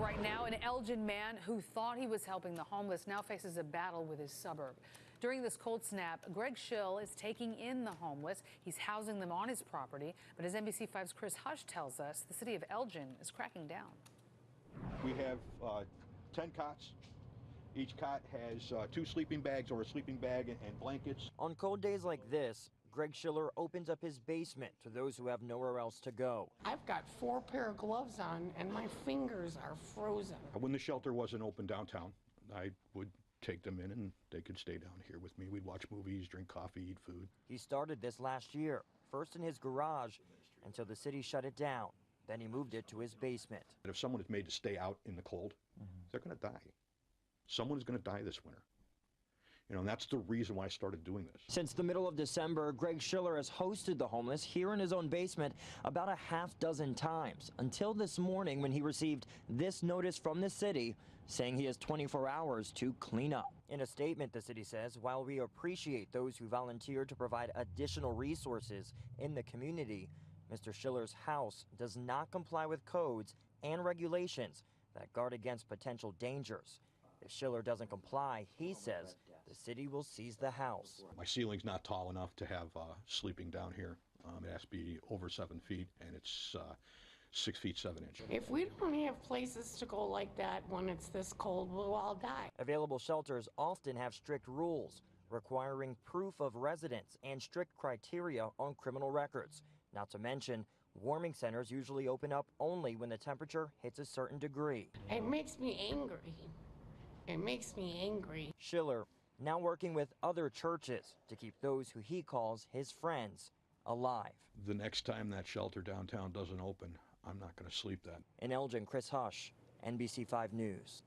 right now, an Elgin man who thought he was helping the homeless now faces a battle with his suburb. During this cold snap, Greg Schiller is taking in the homeless. He's housing them on his property. But as NBC5's Chris Hush tells us, the city of Elgin is cracking down. We have 10 cots. Each cot has 2 sleeping bags or a sleeping bag and blankets. On cold days like this, Greg Schiller opens up his basement to those who have nowhere else to go. I've got 4 pair of gloves on and my fingers are frozen. When the shelter wasn't open downtown, I would take them in and they could stay down here with me. We'd watch movies, drink coffee, eat food. He started this last year, first in his garage until the city shut it down. Then he moved it to his basement. If someone is made to stay out in the cold, they're going to die. Someone is going to die this winter. You know, and that's the reason why I started doing this. Since the middle of December, Greg Schiller has hosted the homeless here in his own basement about a half dozen times, until this morning when he received this notice from the city saying he has 24 hours to clean up. In a statement, the city says, while we appreciate those who volunteer to provide additional resources in the community, Mr. Schiller's house does not comply with codes and regulations that guard against potential dangers. If Schiller doesn't comply, he says the city will seize the house. My ceiling's not tall enough to have sleeping down here. It has to be over 7 feet, and it's 6 feet 7 inches. If we don't have places to go like that when it's this cold, we'll all die. Available shelters often have strict rules requiring proof of residence and strict criteria on criminal records. Not to mention, warming centers usually open up only when the temperature hits a certain degree. It makes me angry. It makes me angry. Schiller now working with other churches to keep those who he calls his friends alive. The next time that shelter downtown doesn't open, I'm not going to sleep that. In Elgin, Chris Hush, NBC5 News.